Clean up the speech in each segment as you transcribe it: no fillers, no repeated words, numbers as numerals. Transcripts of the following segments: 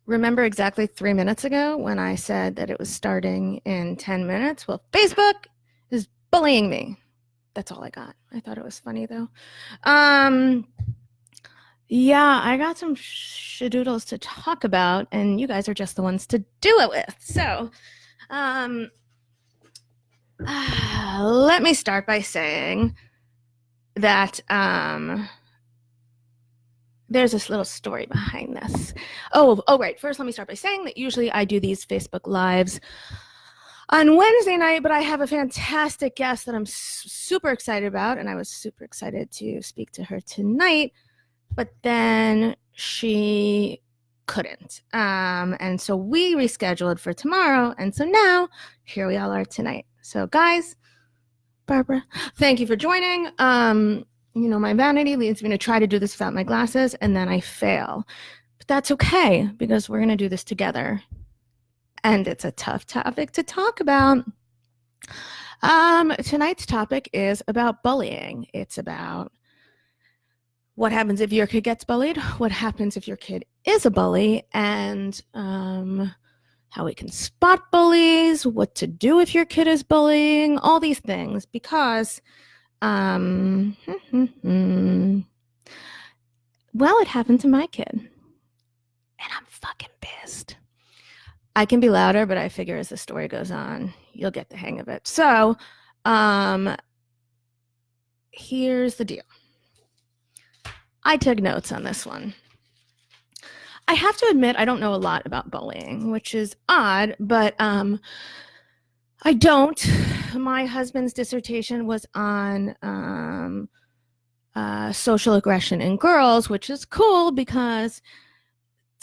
Remember exactly 3 minutes ago when I said that it was starting in 10 minutes? Well, Facebook is bullying me. That's all I got. I thought it was funny though. Um, yeah, I got some shadoodles to talk about, and you guys are just the ones to do it with. So, um, let me start by saying that there's this little story behind this. Right. First, let me start by saying that usually I do these Facebook Lives on Wednesday night, but I have a fantastic guest that I'm super excited about, and I was super excited to speak to her tonight, but then she couldn't. And so we rescheduled for tomorrow, and so now here we all are tonight. So, guys, Barbara, thank you for joining. My vanity leads me to try to do this without my glasses, and then I fail. But that's okay, because we're going to do this together. And it's a tough topic to talk about. Tonight's topic is about bullying. It's about what happens if your kid gets bullied, what happens if your kid is a bully, and how we can spot bullies, what to do if your kid is bullying, all these things, because well, it happened to my kid, and I'm fucking pissed. I can be louder, but I figure as the story goes on, you'll get the hang of it. So, here's the deal. I took notes on this one. I have to admit, I don't know a lot about bullying, which is odd, but I don't. My husband's dissertation was on social aggression in girls, which is cool because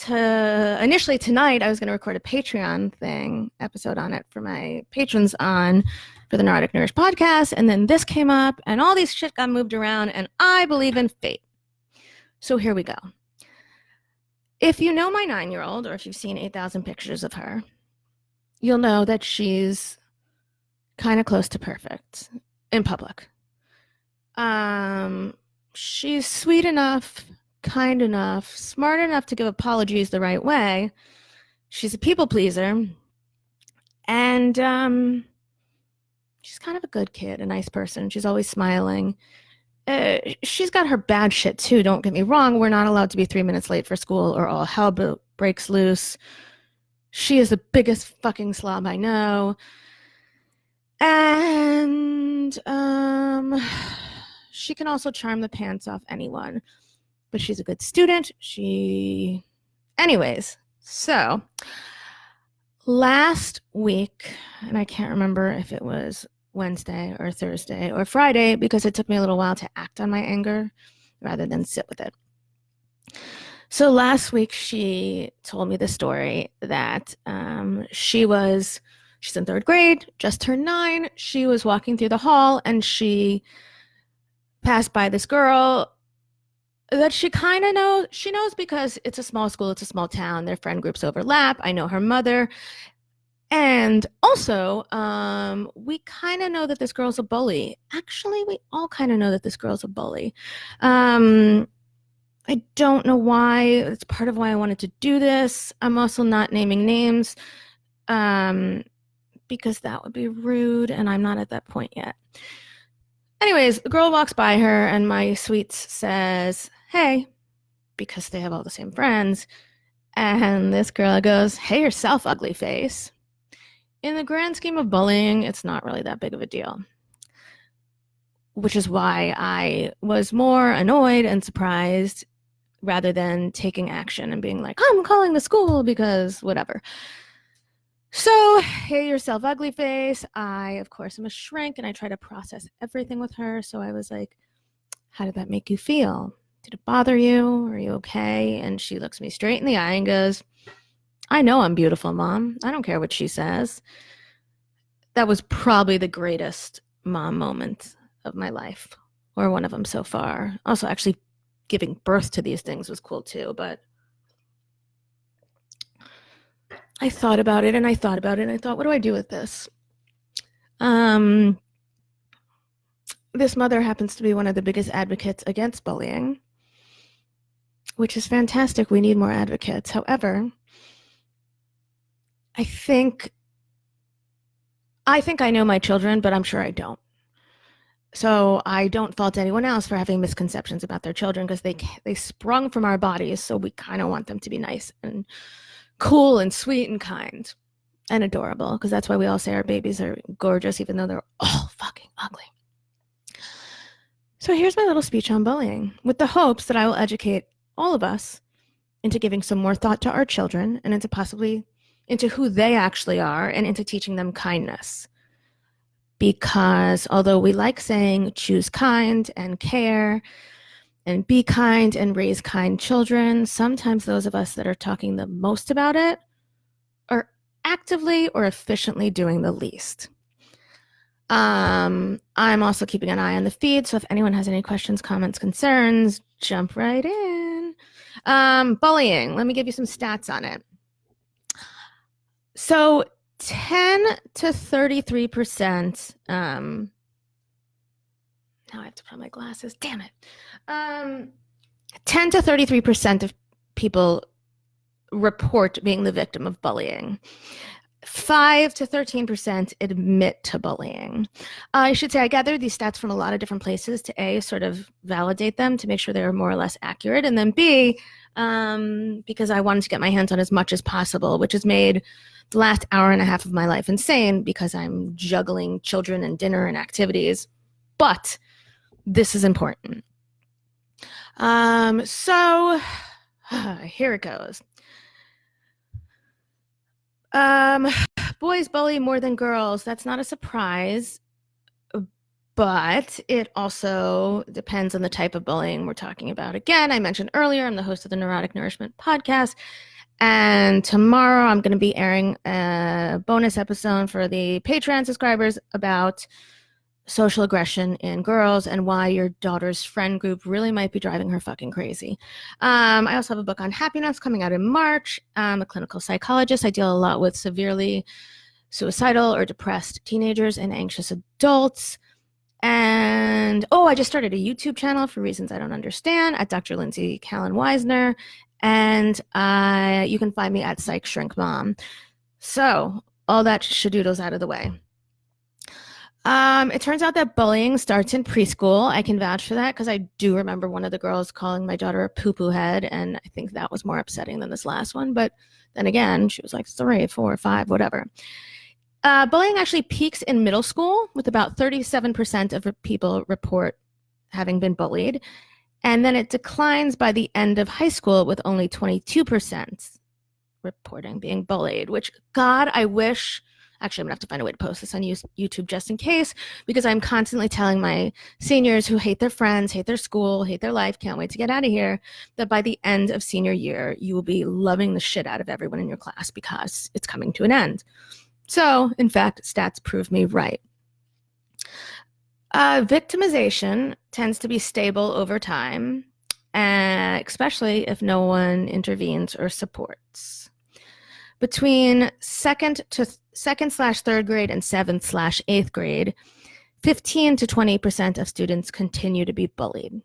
initially tonight I was going to record a Patreon episode on it for my patrons for the Neurotic Nourish podcast, and then this came up and all these shit got moved around, and I believe in fate. So here we go. If you know my 9-year-old, or if you've seen 8,000 pictures of her, you'll know that she's kind of close to perfect in public. She's sweet enough, kind enough, smart enough to give apologies the right way. She's a people pleaser. And she's kind of a good kid, a nice person. She's always smiling. She's got her bad shit too, don't get me wrong. We're not allowed to be 3 minutes late for school or all hell breaks loose. She is the biggest fucking slob I know. And she can also charm the pants off anyone. But she's a good student. Anyways, so last week, and I can't remember if it was Wednesday or Thursday or Friday, because it took me a little while to act on my anger rather than sit with it. So last week, she told me the story that she's in 3rd grade, just turned 9. She was walking through the hall and she passed by this girl that she kind of knows. She knows because it's a small school, it's a small town, their friend groups overlap. I know her mother. And also, we kind of know that this girl's a bully. Actually, we all kind of know that this girl's a bully. I don't know why. It's part of why I wanted to do this. I'm also not naming names because that would be rude, and I'm not at that point yet. Anyways, the girl walks by her, and my sweets says, "Hey," because they have all the same friends. And this girl goes, "Hey yourself, ugly face." In the grand scheme of bullying, it's not really that big of a deal, which is why I was more annoyed and surprised rather than taking action and being like, "I'm calling the school because whatever." So, hey yourself, ugly face. I, of course, am a shrink, and I try to process everything with her. So I was like, "How did that make you feel? Did it bother you? Are you okay?" And she looks me straight in the eye and goes, "I know I'm beautiful, Mom. I don't care what she says." That was probably the greatest mom moment of my life, or one of them so far. Also, actually giving birth to these things was cool too, but I thought about it and I thought about it and I thought, what do I do with this? This mother happens to be one of the biggest advocates against bullying, which is fantastic. We need more advocates. However, I think I know my children, but I'm sure I don't. So I don't fault anyone else for having misconceptions about their children because they sprung from our bodies, so we kind of want them to be nice and cool and sweet and kind and adorable, because that's why we all say our babies are gorgeous, even though they're all fucking ugly. So here's my little speech on bullying, with the hopes that I will educate all of us into giving some more thought to our children and into who they actually are and into teaching them kindness. Because although we like saying choose kind and care and be kind and raise kind children, sometimes those of us that are talking the most about it are actively or efficiently doing the least. I'm also keeping an eye on the feed, so if anyone has any questions, comments, concerns, jump right in. Bullying, let me give you some stats on it. So 10 to 33%, now I have to put on my glasses, damn it. 10 to 33% of people report being the victim of bullying. 5 to 13% admit to bullying. I should say I gathered these stats from a lot of different places to A, sort of validate them to make sure they're more or less accurate, and then B, because I wanted to get my hands on as much as possible, which has made the last hour and a half of my life insane because I'm juggling children and dinner and activities. But this is important. So here it goes. Boys bully more than girls. That's not a surprise, but it also depends on the type of bullying we're talking about. Again, I mentioned earlier, I'm the host of the Neurotic Nourishment podcast, and tomorrow I'm going to be airing a bonus episode for the Patreon subscribers about social aggression in girls and why your daughter's friend group really might be driving her fucking crazy. I also have a book on happiness coming out in March. I'm a clinical psychologist. I deal a lot with severely suicidal or depressed teenagers and anxious adults. And I just started a YouTube channel for reasons I don't understand at Dr. Lindsay Callan Weisner. And you can find me at Psych Shrink Mom. So all that shadoodles out of the way. It turns out that bullying starts in preschool. I can vouch for that because I do remember one of the girls calling my daughter a poo-poo head, and I think that was more upsetting than this last one. But then again, she was like 3, 4, 5, whatever. Bullying actually peaks in middle school with about 37% of people report having been bullied. And then it declines by the end of high school with only 22% reporting being bullied, which, God, I wish... Actually, I'm going to have to find a way to post this on YouTube just in case, because I'm constantly telling my seniors who hate their friends, hate their school, hate their life, can't wait to get out of here, that by the end of senior year, you will be loving the shit out of everyone in your class because it's coming to an end. So, in fact, stats prove me right. Victimization tends to be stable over time, especially if no one intervenes or supports. Between second/third grade and 7/8th grade, 15 to 20% of students continue to be bullied.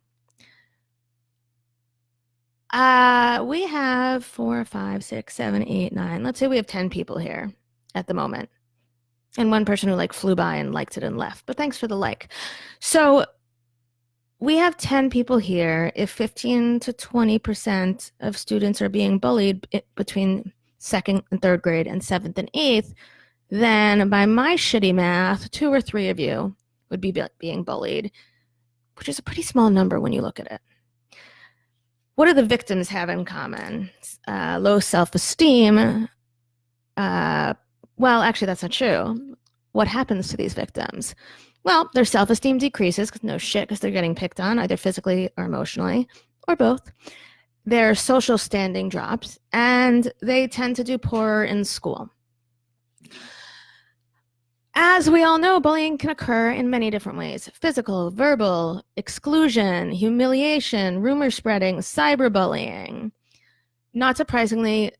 We have 4, 5, 6, 7, 8, 9. Let's say we have 10 people here at the moment. And one person who flew by and liked it and left. But thanks for the like. So we have 10 people here. If 15 to 20% of students are being bullied between second and third grade and 7th and 8th, then by my shitty math, 2 or 3 of you would be being bullied, which is a pretty small number when you look at it. What do the victims have in common? Low self-esteem. Well, actually, that's not true. What happens to these victims? Well, their self-esteem decreases because they're getting picked on, either physically or emotionally, or both. Their social standing drops, and they tend to do poorer in school. As we all know, bullying can occur in many different ways: physical, verbal, exclusion, humiliation, rumor spreading, cyberbullying. Not surprisingly,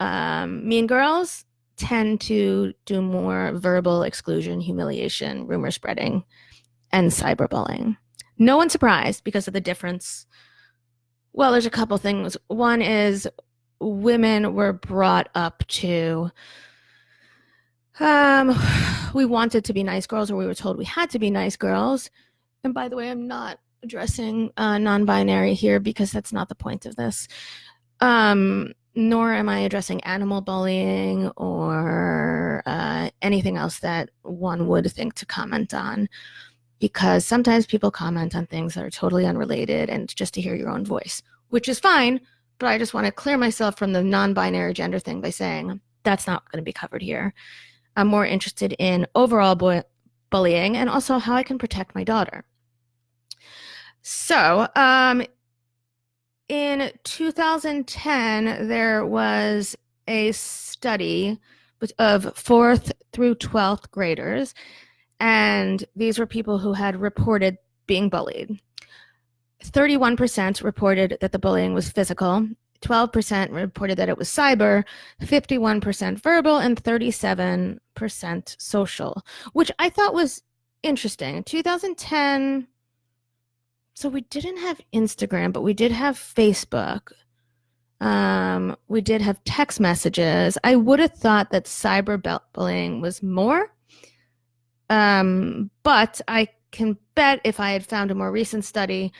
mean girls tend to do more verbal exclusion, humiliation, rumor spreading, and cyberbullying. No one's surprised because of the difference. Well, there's a couple things. One is women were brought up to Um, we wanted to be nice girls, or we were told we had to be nice girls. And by the way, I'm not addressing non-binary here because that's not the point of this. Nor am I addressing animal bullying or anything else that one would think to comment on, because sometimes people comment on things that are totally unrelated and just to hear your own voice, which is fine. But I just want to clear myself from the non-binary gender thing by saying that's not going to be covered here. I'm more interested in overall bullying and also how I can protect my daughter. So, in 2010, there was a study of 4th through 12th graders, and these were people who had reported being bullied. 31% reported that the bullying was physical, 12% reported that it was cyber, 51% verbal, and 37% social, which I thought was interesting. In 2010, so we didn't have Instagram, but we did have Facebook. We did have text messages. I would have thought that cyberbullying was more. But I can bet if I had found a more recent study,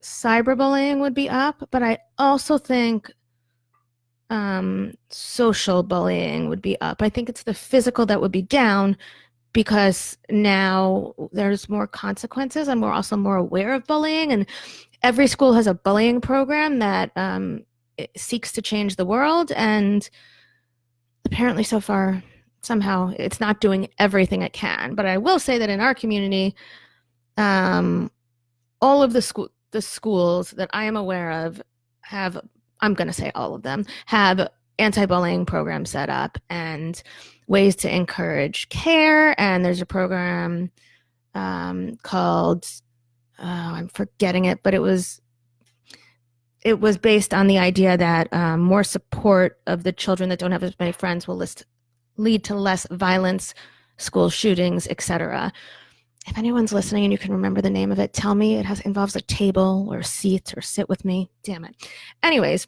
cyberbullying would be up. But I also think social bullying would be up. I think it's the physical that would be down, because now there's more consequences and we're also more aware of bullying, and every school has a bullying program that seeks to change the world, and apparently so far somehow it's not doing everything it can. But I will say that in our community, all of the schools that I am aware of have, I'm going to say all of them, have anti-bullying programs set up and ways to encourage care. And there's a program called, I'm forgetting it, but it was based on the idea that more support of the children that don't have as many friends will lead to less violence, school shootings, etc. If anyone's listening and you can remember the name of it, tell me. It involves a table or a seat or sit with me. Damn it. Anyways,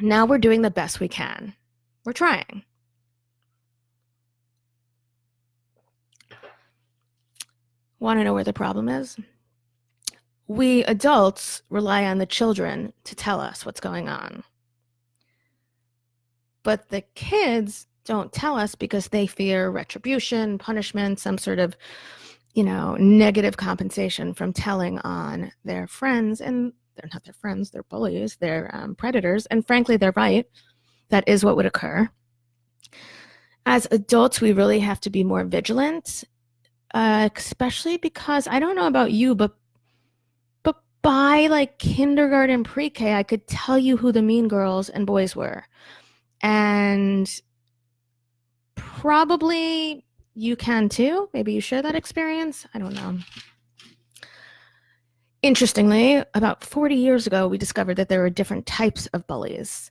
now we're doing the best we can. We're trying. Want to know where the problem is? We adults rely on the children to tell us what's going on. But the kids don't tell us because they fear retribution, punishment, some sort of, negative compensation from telling on their friends. And they're not their friends, they're bullies, they're predators. And frankly, they're right. That is what would occur. As adults, we really have to be more vigilant, especially because I don't know about you, but by like kindergarten, pre-K, I could tell you who the mean girls and boys were. And probably you can too. Maybe you share that experience. I don't know. Interestingly, about 40 years ago, we discovered that there were different types of bullies.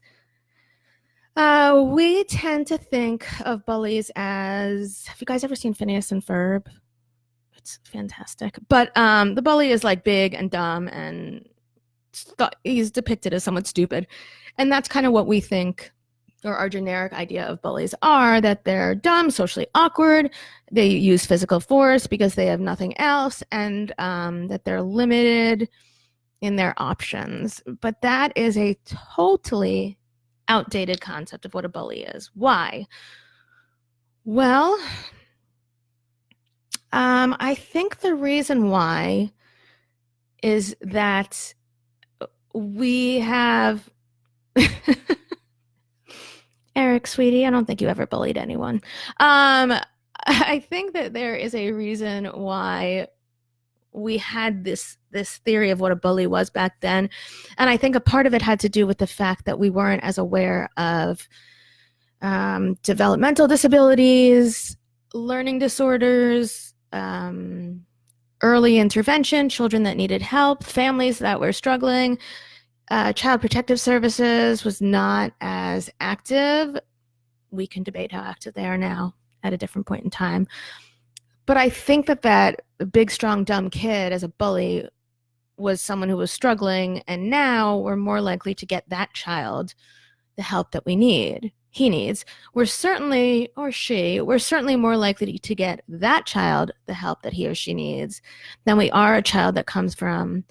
We tend to think of bullies as, have you guys ever seen Phineas and Ferb? It's fantastic. But the bully is like big and dumb, and he's depicted as somewhat stupid. And that's kind of what we think, or our generic idea of bullies are, that they're dumb, socially awkward, they use physical force because they have nothing else, and that they're limited in their options. But that is a totally outdated concept of what a bully is. Why? Well, I think the reason why is that we have Eric, sweetie, I don't think you ever bullied anyone. I think that there is a reason why we had this theory of what a bully was back then. And I think a part of it had to do with the fact that we weren't as aware of developmental disabilities, learning disorders, early intervention, children that needed help, families that were struggling. Child Protective Services was not as active. We can debate how active they are now at a different point in time. But I think that big, strong, dumb kid as a bully was someone who was struggling, and now we're more likely to get that child the help that we need. he needs, we're certainly, or she, we're certainly more likely to get that child the help that he or she needs than we are a child that comes from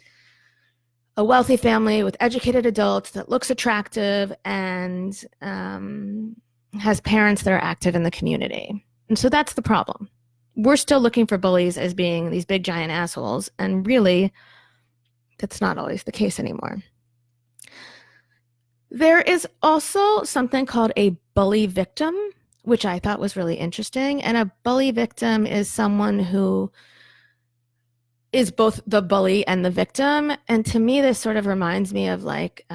a wealthy family with educated adults that looks attractive and has parents that are active in the community. And so that's the problem. We're still looking for bullies as being these big giant assholes, and really, that's not always the case anymore. There is also something called a bully victim, which I thought was really interesting. And a bully victim is someone who is both the bully and the victim. And to me, this sort of reminds me of like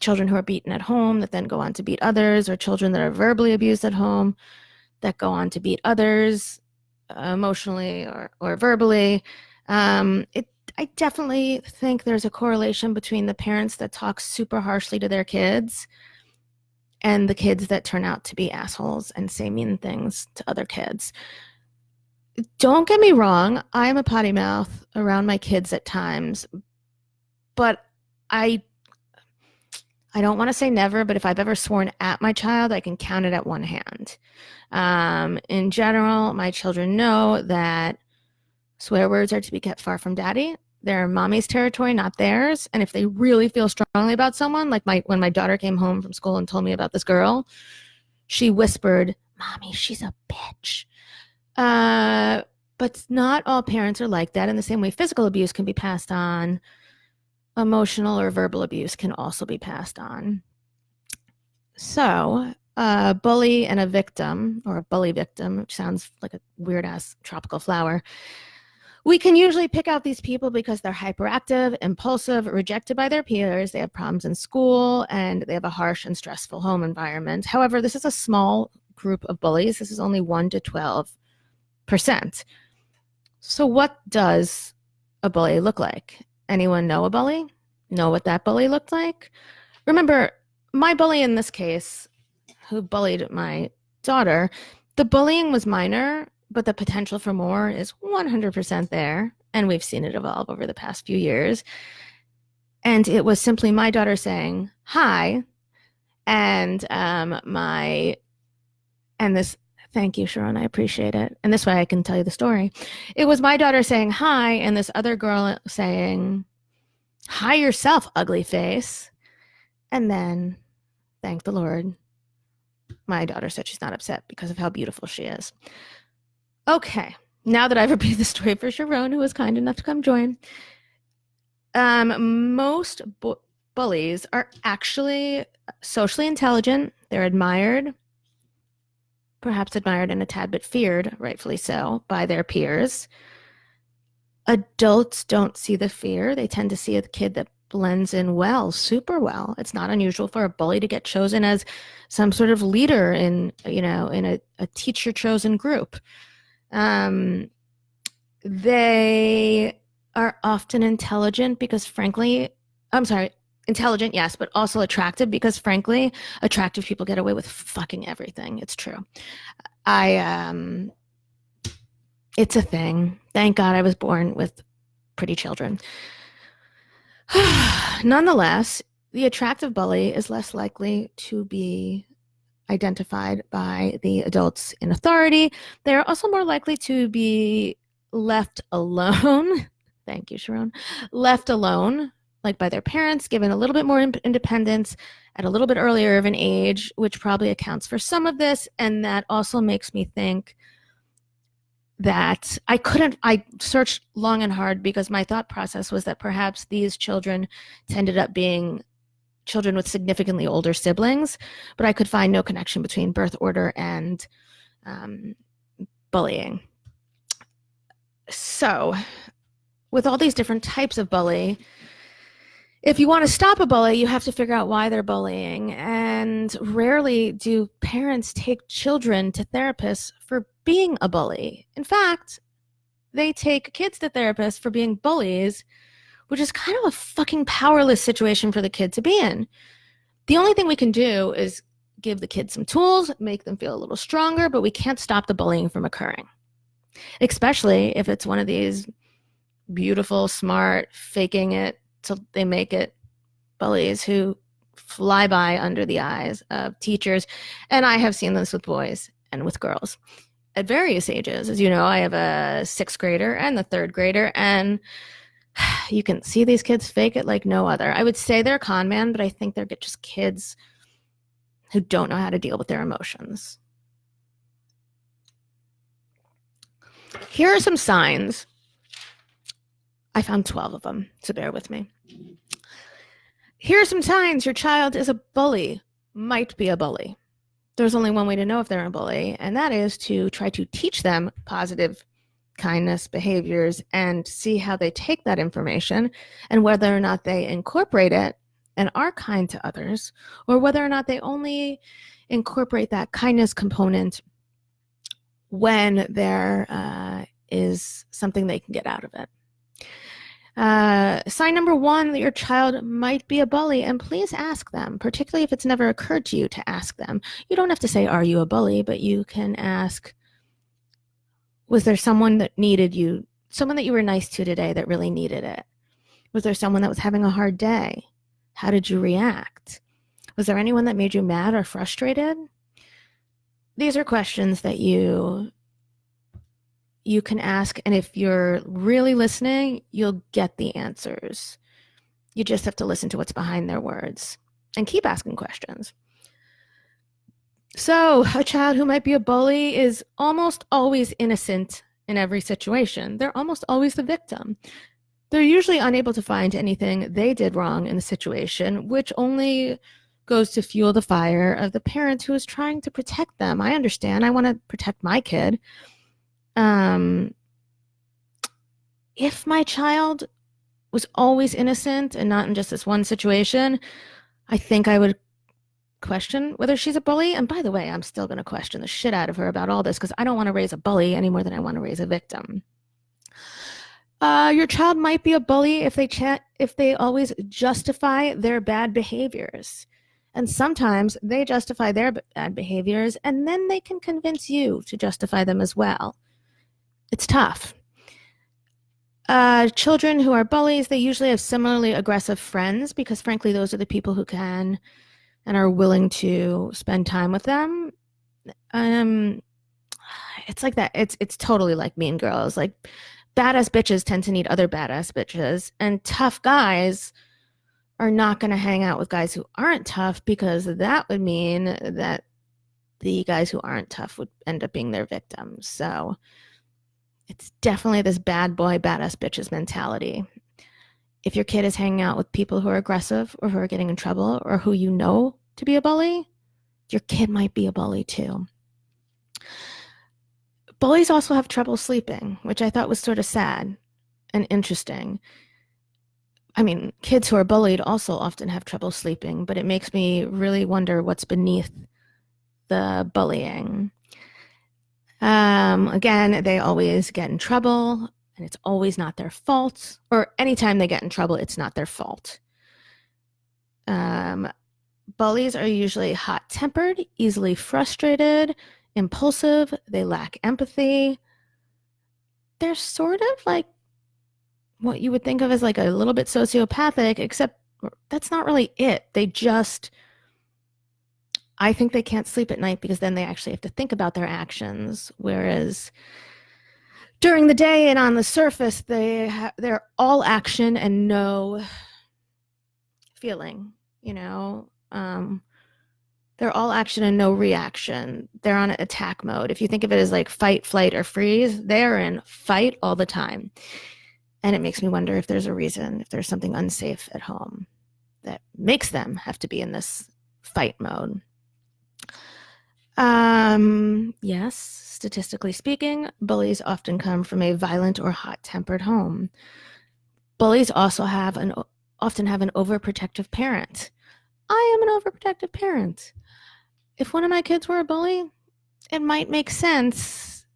children who are beaten at home that then go on to beat others, or children that are verbally abused at home that go on to beat others emotionally or verbally. I definitely think there's a correlation between the parents that talk super harshly to their kids and the kids that turn out to be assholes and say mean things to other kids. Don't get me wrong, I'm a potty mouth around my kids at times, but I don't want to say never, but if I've ever sworn at my child, I can count it at one hand. In general, my children know that swear words are to be kept far from daddy. They're mommy's territory, not theirs. And if they really feel strongly about someone, like when my daughter came home from school and told me about this girl, she whispered, "Mommy, she's a bitch." But not all parents are like that. In the same way physical abuse can be passed on, emotional or verbal abuse can also be passed on. So a bully and a victim, or a bully victim, which sounds like a weird ass tropical flower. We can usually pick out these people because they're hyperactive, impulsive, rejected by their peers, they have problems in school, and they have a harsh and stressful home environment. However, this is a small group of bullies. This is only 1 to 12%. So what does a bully look like? Anyone know a bully? Know what that bully looked like? Remember, my bully in this case, who bullied my daughter, the bullying was minor, but the potential for more is 100% there. And we've seen it evolve over the past few years. And it was simply my daughter saying, "Hi." And this, thank you, Sharon, I appreciate it. And this way I can tell you the story. It was my daughter saying, "Hi," and this other girl saying, "Hi yourself, ugly face." And then, thank the Lord, my daughter said she's not upset because of how beautiful she is. Okay, now that I've repeated the story for Sharon, who was kind enough to come join, most bullies are actually socially intelligent. They're admired, perhaps admired and a tad bit feared, rightfully so, by their peers. Adults don't see the fear. They tend to see a kid that blends in well, super well. It's not unusual for a bully to get chosen as some sort of leader in a teacher chosen group. They are often intelligent because intelligent, yes, but also attractive because frankly, attractive people get away with fucking everything. It's true. It's a thing. Thank God I was born with pretty children. Nonetheless, the attractive bully is less likely to be identified by the adults in authority. They're also more likely to be left alone. Thank you, Sharon. Left alone, like by their parents, given a little bit more independence at a little bit earlier of an age, which probably accounts for some of this. And that also makes me think that I searched long and hard because my thought process was that perhaps these children ended up being children with significantly older siblings, but I could find no connection between birth order and bullying. So, with all these different types of bully, if you want to stop a bully, you have to figure out why they're bullying. And rarely do parents take children to therapists for being a bully. In fact, they take kids to therapists for being bullies, which is kind of a fucking powerless situation for the kid to be in. The only thing we can do is give the kid some tools, make them feel a little stronger, but we can't stop the bullying from occurring. Especially if it's one of these beautiful, smart, faking it till they make it bullies who fly by under the eyes of teachers. And I have seen this with boys and with girls at various ages. As you know, I have a sixth grader and the third grader, and you can see these kids fake it like no other. I would say they're con man, but I think they're just kids who don't know how to deal with their emotions. Here are some signs. I found 12 of them, so bear with me. Here are some signs your child is a bully, might be a bully. There's only one way to know if they're a bully, and that is to try to teach them positive kindness behaviors and see how they take that information and whether or not they incorporate it and are kind to others, or whether or not they only incorporate that kindness component when there is something they can get out of it. Sign number one that your child might be a bully, and please ask them, particularly if it's never occurred to you to ask them. You don't have to say, are you a bully? But you can ask, was there someone that needed you, someone that you were nice to today that really needed it? Was there someone that was having a hard day? How did you react? Was there anyone that made you mad or frustrated? These are questions that you can ask, and if you're really listening, you'll get the answers. You just have to listen to what's behind their words and keep asking questions. So, a child who might be a bully is almost always innocent in every situation. They're almost always the victim. They're usually unable to find anything they did wrong in the situation, which only goes to fuel the fire of the parent who is trying to protect them. I understand. I want to protect my kid. If my child was always innocent and not in just this one situation, I think I would question whether she's a bully. And by the way, I'm still going to question the shit out of her about all this because I don't want to raise a bully any more than I want to raise a victim. Your child might be a bully if they always justify their bad behaviors. And sometimes they justify their bad behaviors and then they can convince you to justify them as well. It's tough. Children who are bullies, they usually have similarly aggressive friends because frankly, those are the people who can and are willing to spend time with them. It's like that. It's totally like Mean Girls. Like badass bitches tend to need other badass bitches, and tough guys are not going to hang out with guys who aren't tough because that would mean that the guys who aren't tough would end up being their victims. So it's definitely this bad boy, badass bitches mentality. If your kid is hanging out with people who are aggressive or who are getting in trouble or who you know to be a bully, your kid might be a bully too. Bullies also have trouble sleeping, which I thought was sort of sad and interesting. I mean, kids who are bullied also often have trouble sleeping, but it makes me really wonder what's beneath the bullying. Again, they always get in trouble, and it's always not their fault. Or anytime they get in trouble, it's not their fault. Bullies are usually hot-tempered, easily frustrated, impulsive. They lack empathy. They're sort of like what you would think of as like a little bit sociopathic, except that's not really it. I think they can't sleep at night because then they actually have to think about their actions. Whereas during the day and on the surface, they're all action and no feeling, they're all action and no reaction. They're on attack mode. If you think of it as like fight, flight, or freeze, they're in fight all the time. And it makes me wonder if there's a reason, if there's something unsafe at home that makes them have to be in this fight mode. Yes, statistically speaking, bullies often come from a violent or hot-tempered home. Bullies also often have an overprotective parent. I am an overprotective parent. If one of my kids were a bully, it might make sense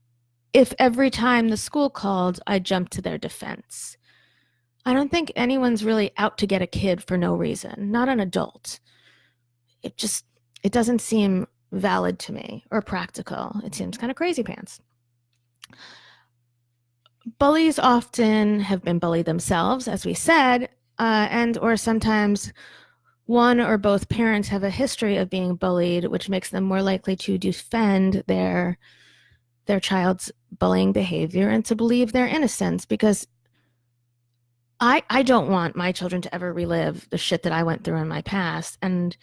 if every time the school called, I jumped to their defense. I don't think anyone's really out to get a kid for no reason, not an adult. It doesn't seem valid to me or practical. It seems kind of crazy pants. Bullies often have been bullied themselves, as we said, and or sometimes one or both parents have a history of being bullied, which makes them more likely to defend their child's bullying behavior and to believe their innocence, because I don't want my children to ever relive the shit that I went through in my past, and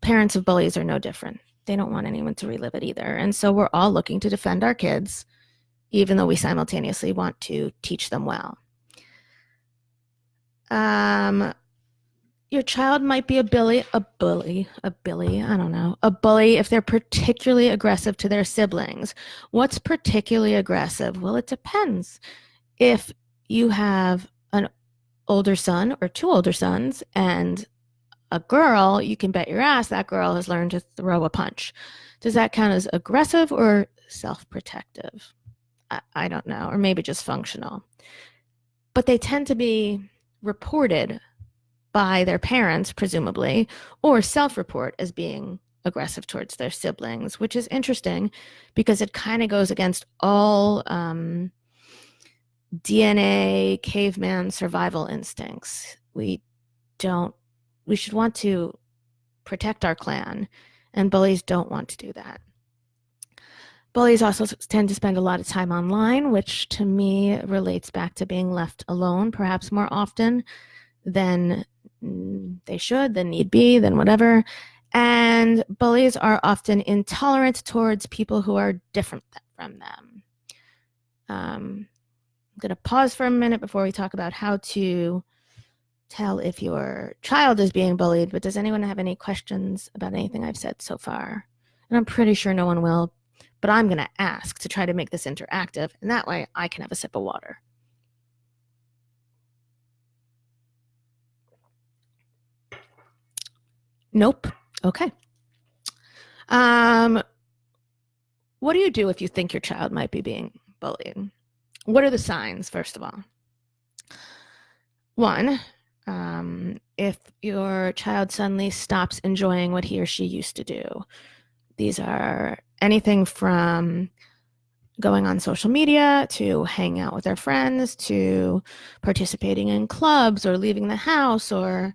parents of bullies are no different. They don't want anyone to relive it either. And so we're all looking to defend our kids, even though we simultaneously want to teach them well. Your child might be a bully, I don't know, a bully if they're particularly aggressive to their siblings. What's particularly aggressive? Well, it depends. If you have an older son or two older sons and a girl, you can bet your ass that girl has learned to throw a punch. Does that count as aggressive or self-protective? I don't know, or maybe just functional. But they tend to be reported by their parents, presumably, or self-report as being aggressive towards their siblings, which is interesting because it kind of goes against all DNA caveman survival instincts. We should want to protect our clan, and bullies don't want to do that. Bullies also tend to spend a lot of time online, which to me relates back to being left alone, perhaps more often than they should, than need be, than whatever. And bullies are often intolerant towards people who are different from them. I'm going to pause for a minute before we talk about how to tell if your child is being bullied, but does anyone have any questions about anything I've said so far? And I'm pretty sure no one will, but I'm going to ask to try to make this interactive, and that way I can have a sip of water. Nope. Okay. What do you do if you think your child might be being bullied? What are the signs, first of all? One, if your child suddenly stops enjoying what he or she used to do. These are anything from going on social media to hanging out with their friends to participating in clubs or leaving the house or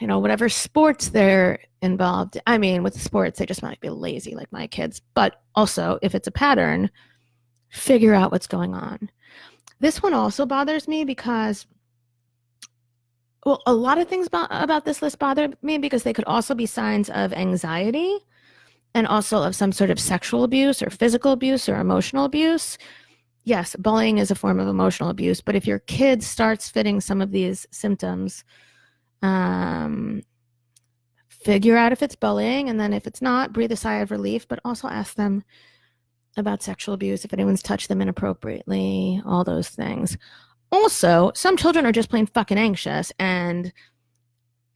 whatever sports they're involved. I mean, with sports, they just might be lazy like my kids. But also, if it's a pattern, figure out what's going on. This one also bothers me because, well, a lot of things about this list bother me because they could also be signs of anxiety and also of some sort of sexual abuse or physical abuse or emotional abuse. Yes, bullying is a form of emotional abuse, but if your kid starts fitting some of these symptoms, figure out if it's bullying, and then if it's not, breathe a sigh of relief, but also ask them about sexual abuse, if anyone's touched them inappropriately, all those things. Also, some children are just plain fucking anxious, and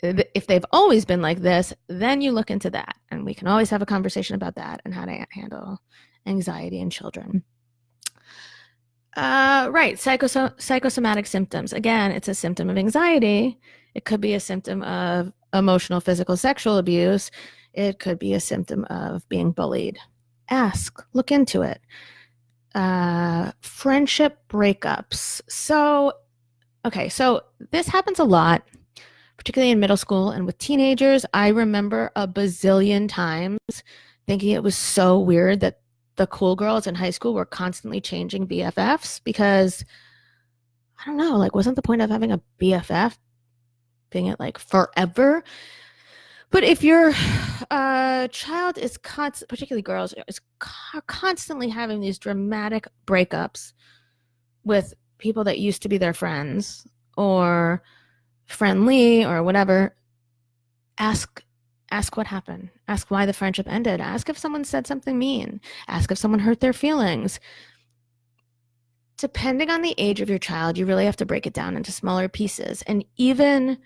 if they've always been like this, then you look into that, and we can always have a conversation about that and how to handle anxiety in children. Right, psychosomatic symptoms. Again, it's a symptom of anxiety. It could be a symptom of emotional, physical, sexual abuse. It could be a symptom of being bullied. Ask, look into it. Friendship breakups. So this happens a lot, particularly in middle school and with teenagers. I remember a bazillion times thinking it was so weird that the cool girls in high school were constantly changing BFFs because, I don't know, like, wasn't the point of having a BFF being it like forever? But if your child is particularly girls, is constantly having these dramatic breakups with people that used to be their friends or friendly or whatever, ask what happened. Ask why the friendship ended. Ask if someone said something mean. Ask if someone hurt their feelings. Depending on the age of your child, you really have to break it down into smaller pieces. And even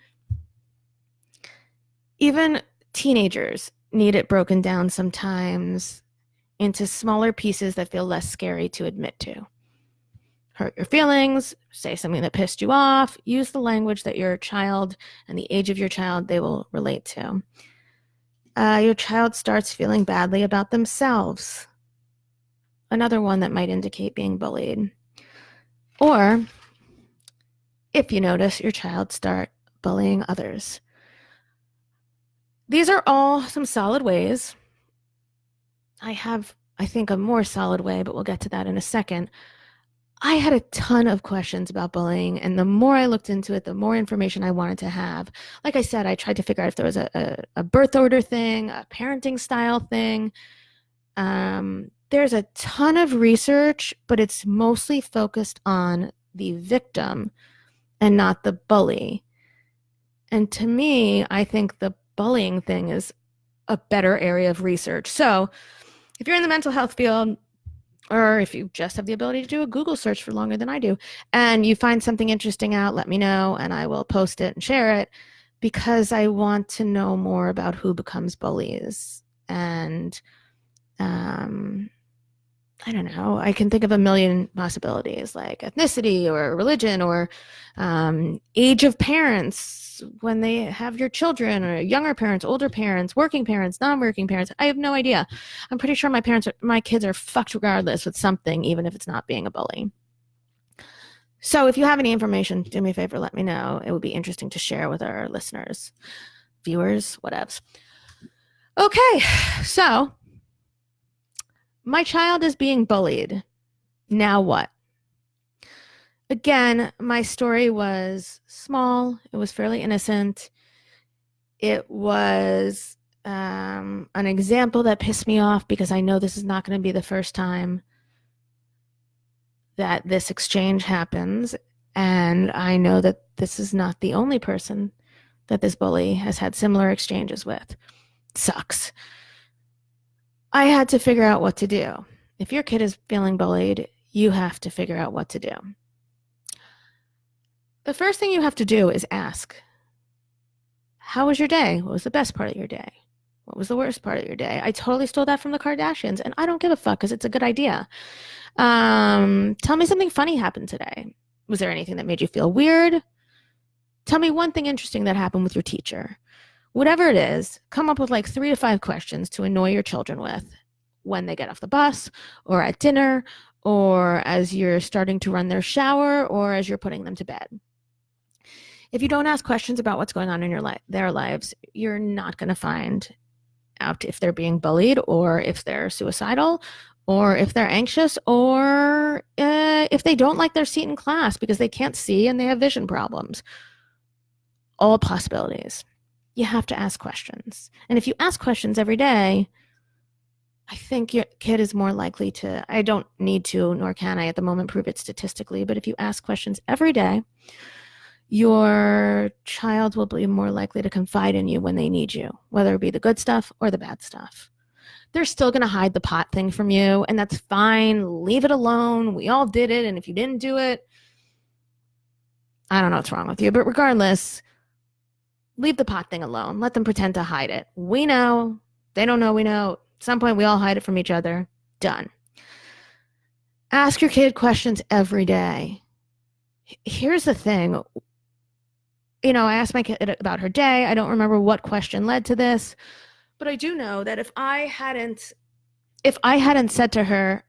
teenagers need it broken down sometimes into smaller pieces that feel less scary to admit to. Hurt your feelings, say something that pissed you off, use the language that your child and the age of your child they will relate to. Your child starts feeling badly about themselves. Another one that might indicate being bullied. Or if you notice your child start bullying others. These are all some solid ways. I have, I think, a more solid way, but we'll get to that in a second. I had a ton of questions about bullying, and the more I looked into it, the more information I wanted to have. Like I said, I tried to figure out if there was a birth order thing, a parenting style thing. There's a ton of research, but it's mostly focused on the victim and not the bully. And to me, I think the bullying thing is a better area of research. So if you're in the mental health field, or if you just have the ability to do a Google search for longer than I do, and you find something interesting out, let me know, and I will post it and share it, because I want to know more about who becomes bullies. And I don't know, I can think of a million possibilities, like ethnicity or religion or age of parents when they have your children, or younger parents, older parents, working parents, non-working parents. I have no idea. I'm pretty sure my kids are fucked regardless with something, even if it's not being a bully. So if you have any information, do me a favor, let me know. It would be interesting to share with our listeners, viewers, whatevs. Okay, so my child is being bullied. Now what? Again, my story was small. It was fairly innocent. It was an example that pissed me off, because I know this is not going to be the first time that this exchange happens. And I know that this is not the only person that this bully has had similar exchanges with. It sucks. I had to figure out what to do. If your kid is feeling bullied, you have to figure out what to do. The first thing you have to do is ask, how was your day? What was the best part of your day? What was the worst part of your day? I totally stole that from the Kardashians, and I don't give a fuck, because it's a good idea. Tell me something funny happened today. Was there anything that made you feel weird? Tell me one thing interesting that happened with your teacher. Whatever it is, come up with like 3 to 5 questions to annoy your children with when they get off the bus, or at dinner, or as you're starting to run their shower, or as you're putting them to bed. If you don't ask questions about what's going on in their lives, you're not going to find out if they're being bullied, or if they're suicidal, or if they're anxious, or if they don't like their seat in class because they can't see and they have vision problems. All possibilities. You have to ask questions. And if you ask questions every day, I think your kid is more likely to, I don't need to, nor can I at the moment prove it statistically, but if you ask questions every day, your child will be more likely to confide in you when they need you, whether it be the good stuff or the bad stuff. They're still going to hide the pot thing from you, and that's fine. Leave it alone. We all did it, and if you didn't do it, I don't know what's wrong with you, but regardless, leave the pot thing alone. Let them pretend to hide it. We know. They don't know we know. At some point, we all hide it from each other. Done. Ask your kid questions every day. Here's the thing. I asked my kid about her day. I don't remember what question led to this, but I do know that if I hadn't said to her,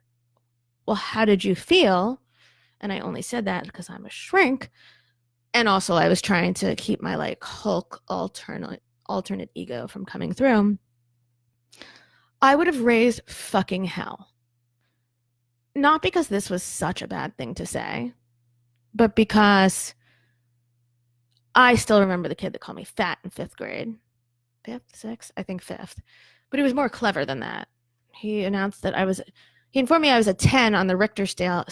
well, how did you feel? And I only said that because I'm a shrink. And also I was trying to keep my like Hulk alternate ego from coming through. I would have raised fucking hell. Not because this was such a bad thing to say, but because I still remember the kid that called me fat in 5th grade. 5th, 6th, I think 5th. But he was more clever than that. He informed me I was a 10 on the Richter scale,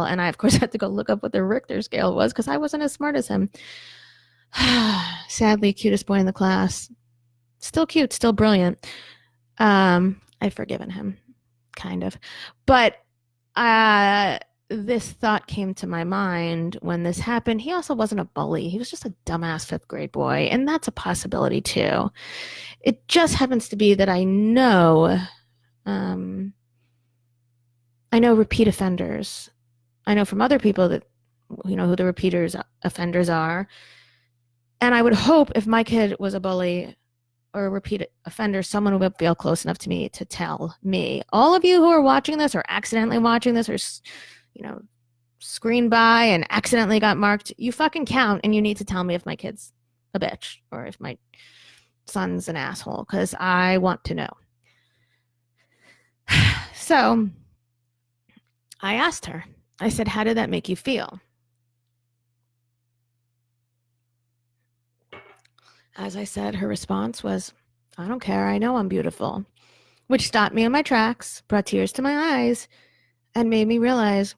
and I, of course, had to go look up what the Richter scale was because I wasn't as smart as him. Sadly, cutest boy in the class. Still cute, still brilliant. I've forgiven him, kind of. But this thought came to my mind when this happened. He also wasn't a bully. He was just a dumbass 5th grade boy, and that's a possibility too. It just happens to be that I know repeat offenders. I know from other people that who the offenders are. And I would hope if my kid was a bully or a repeat offender, someone would feel close enough to me to tell me. All of you who are watching this or accidentally watching this or screened by and accidentally got marked, you fucking count, and you need to tell me if my kid's a bitch or if my son's an asshole, because I want to know. So I asked her, I said, how did that make you feel? As I said, her response was, I don't care. I know I'm beautiful, which stopped me in my tracks, brought tears to my eyes, and made me realize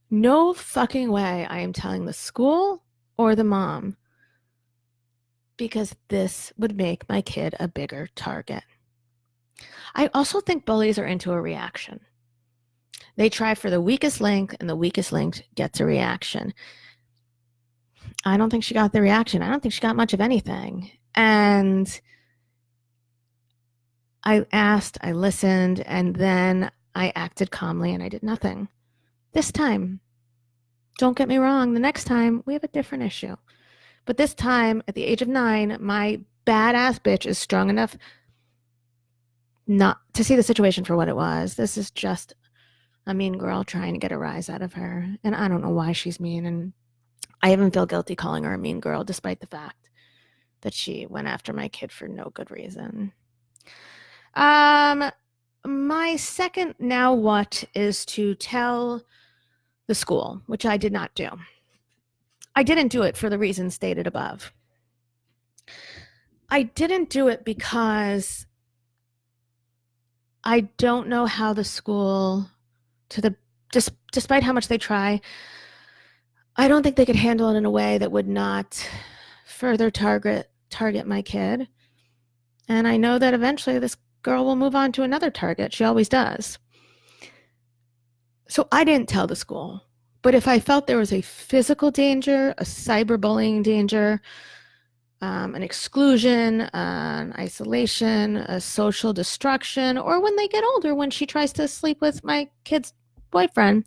no fucking way I am telling the school or the mom, because this would make my kid a bigger target. I also think bullies are into a reaction. They try for the weakest link, and the weakest link gets a reaction. I don't think she got the reaction. I don't think she got much of anything. And I asked, I listened, and then I acted calmly and I did nothing. This time, don't get me wrong, the next time we have a different issue. But this time, at the age of 9, my badass bitch is strong enough not to see the situation for what it was. This is just a mean girl trying to get a rise out of her. And I don't know why she's mean. And I even feel guilty calling her a mean girl, despite the fact that she went after my kid for no good reason. My second now what is to tell the school, which I did not do. I didn't do it for the reasons stated above. I didn't do it because I don't know how the school, despite how much they try, I don't think they could handle it in a way that would not further target my kid. And I know that eventually this girl will move on to another target. She always does. So I didn't tell the school. But if I felt there was a physical danger, a cyberbullying danger, an exclusion, an isolation, a social destruction, or when they get older, when she tries to sleep with my kid's boyfriend,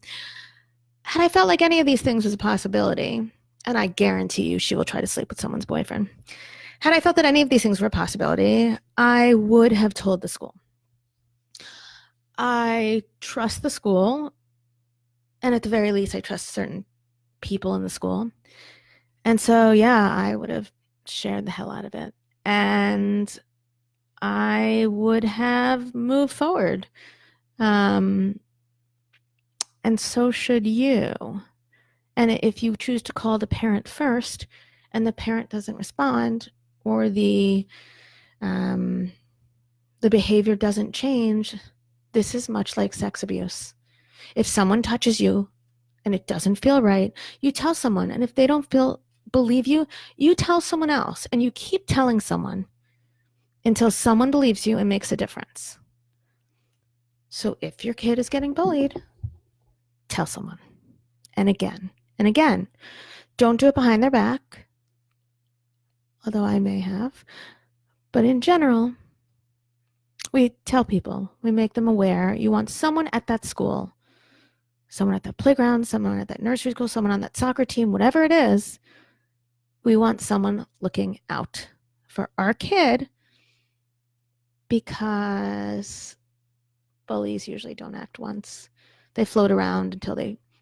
had I felt like any of these things was a possibility, and I guarantee you she will try to sleep with someone's boyfriend, had I felt that any of these things were a possibility, I would have told the school. I trust the school, and at the very least, I trust certain people in the school. And so, yeah, I would have shared the hell out of it. And I would have moved forward. And so should you. And if you choose to call the parent first and the parent doesn't respond, or the behavior doesn't change, this is much like sex abuse. If someone touches you and it doesn't feel right, you tell someone. And if they don't believe you, you tell someone else. And you keep telling someone until someone believes you and makes a difference. So if your kid is getting bullied, tell someone. And again, and again. Don't do it behind their back, although I may have. But in general, we tell people, we make them aware. You want someone at that school, someone at that playground, someone at that nursery school, someone on that soccer team, whatever it is. We want someone looking out for our kid, because bullies usually don't act once. They float around until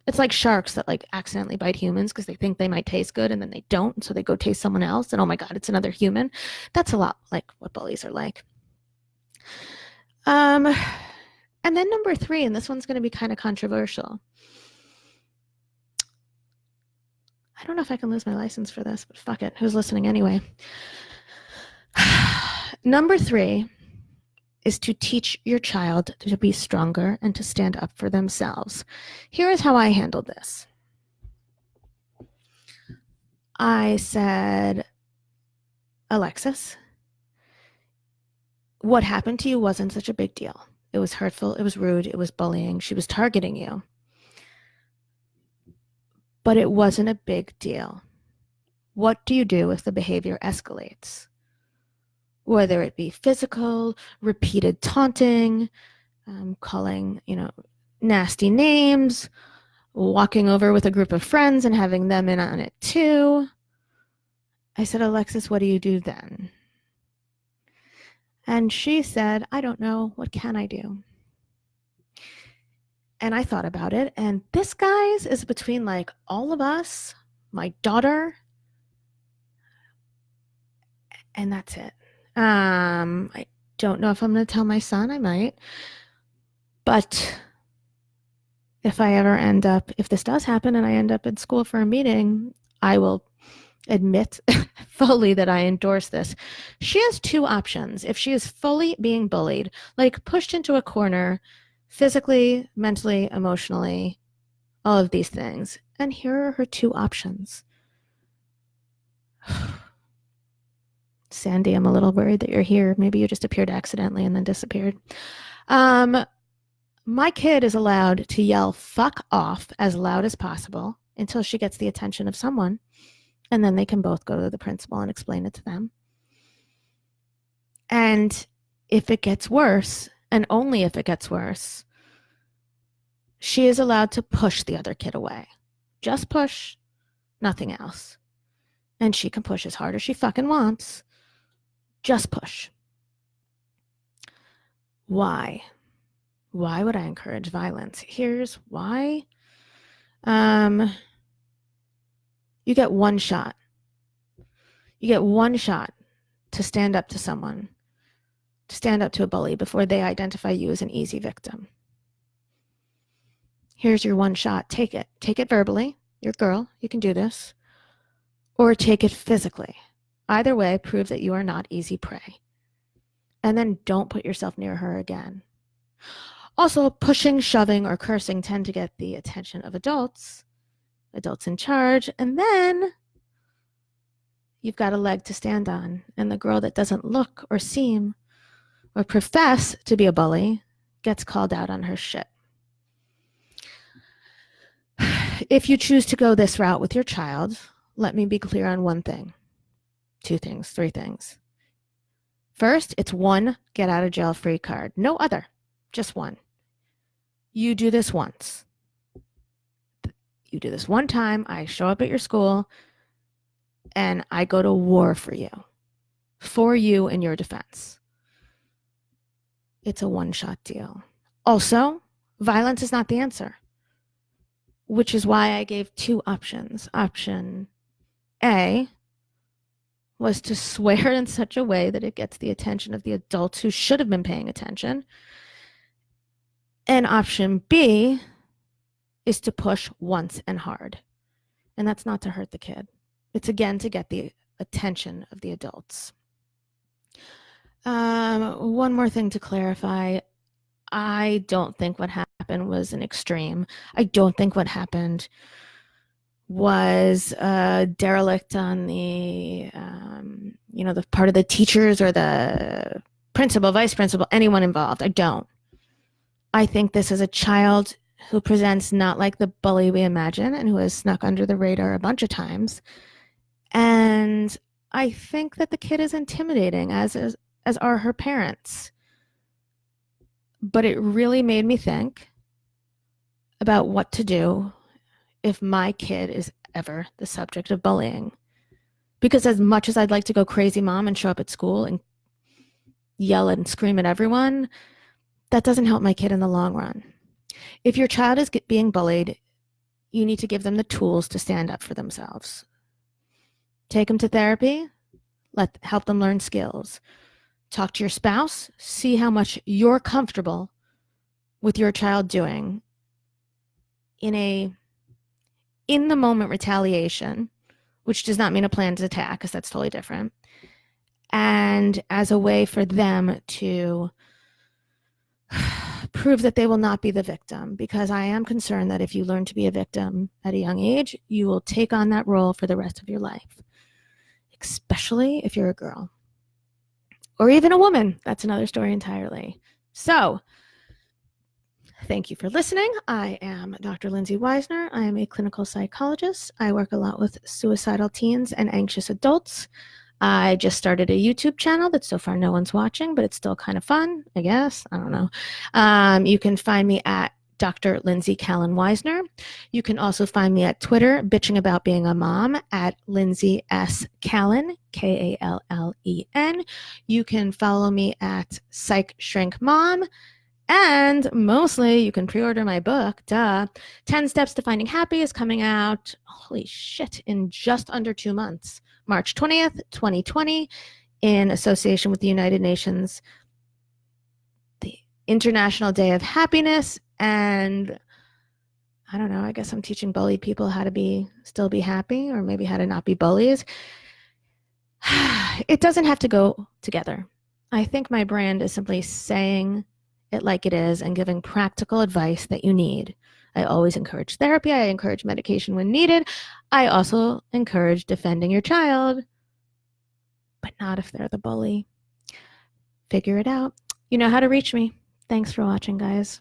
it's like sharks that like accidentally bite humans because they think they might taste good and then they don't. And so they go taste someone else and oh my God, it's another human. That's a lot like what bullies are like. And then number 3, and this one's going to be kind of controversial. I don't know if I can lose my license for this, but fuck it. Who's listening anyway? Number 3 is to teach your child to be stronger and to stand up for themselves. Here is how I handled this. I said, Alexis, what happened to you wasn't such a big deal. It was hurtful, it was rude, it was bullying, she was targeting you. But it wasn't a big deal. What do you do if the behavior escalates? Whether it be physical, repeated taunting, calling, nasty names, walking over with a group of friends and having them in on it too. I said, Alexis, what do you do then? And she said, I don't know. What can I do? And I thought about it. And this, guys, is between like all of us, my daughter, And that's it. I don't know if I'm going to tell my son. I might. But if this does happen and I end up at school for a meeting, I will admit fully that I endorse this. She has two options. If she is fully being bullied, like pushed into a corner, physically, mentally, emotionally, all of these things. And here are her two options. Sandy, I'm a little worried that you're here. Maybe you just appeared accidentally and then disappeared. My kid is allowed to yell fuck off as loud as possible until she gets the attention of someone, and then they can both go to the principal and explain it to them. And if it gets worse, and only if it gets worse, she is allowed to push the other kid away. Just push, nothing else. And she can push as hard as she fucking wants. Just push. Why? Why would I encourage violence? Here's why. You get one shot. You get one shot to stand up to someone, to stand up to a bully before they identify you as an easy victim. Here's your one shot. Take it. Take it verbally. You're a girl. You can do this. Or take it physically. Either way, prove that you are not easy prey. And then don't put yourself near her again. Also, pushing, shoving, or cursing tend to get the attention of adults in charge, and then you've got a leg to stand on. And the girl that doesn't look or seem or profess to be a bully gets called out on her shit. If you choose to go this route with your child, let me be clear on one thing, two things, three things. First, it's one get out of jail free card. No other, just one. You do this once. You do this one time. I show up at your school and I go to war for you in your defense. It's a one-shot deal. Also, violence is not the answer, which is why I gave two options. Option A was to swear in such a way that it gets the attention of the adults who should have been paying attention. And option B is to push once and hard. And that's not to hurt the kid. It's again to get the attention of the adults. One more thing to clarify. I don't think what happened was an extreme. I don't think what happened was a derelict on the part of the teachers or the principal, vice principal, anyone involved. I don't. I think this is a child who presents not like the bully we imagine and who has snuck under the radar a bunch of times. And I think that the kid is intimidating, as are her parents. But it really made me think about what to do if my kid is ever the subject of bullying. Because as much as I'd like to go crazy mom and show up at school and yell and scream at everyone, that doesn't help my kid in the long run. If your child is being bullied, you need to give them the tools to stand up for themselves. Take them to therapy, help them learn skills. Talk to your spouse, see how much you're comfortable with your child doing in the moment retaliation, which does not mean a planned attack, because that's totally different, and as a way for them to prove that they will not be the victim, because I am concerned that if you learn to be a victim at a young age, you will take on that role for the rest of your life, especially if you're a girl. Or even a woman. That's another story entirely. So, thank you for listening. I am Dr. Lindsay Weisner. I am a clinical psychologist. I work a lot with suicidal teens and anxious adults. I just started a YouTube channel that so far no one's watching, but it's still kind of fun, I guess. I don't know. You can find me at Dr. Lindsay Callan Weisner. You can also find me at Twitter, bitching about being a mom, at Lindsay S. Callan, Kallen. You can follow me at Psych Shrink Mom. And mostly, you can pre-order my book, 10 Steps to Finding Happy is coming out, holy shit, in just under 2 months. March 20th, 2020. in association with the United Nations, the International Day of Happiness, and I don't know, I guess I'm teaching bullied people how to still be happy, or maybe how to not be bullies. It doesn't have to go together. I think my brand is simply saying it like it is and giving practical advice that you need. I always encourage therapy. I encourage medication when needed. I also encourage defending your child, but not if they're the bully. Figure it out. You know how to reach me. Thanks for watching, guys.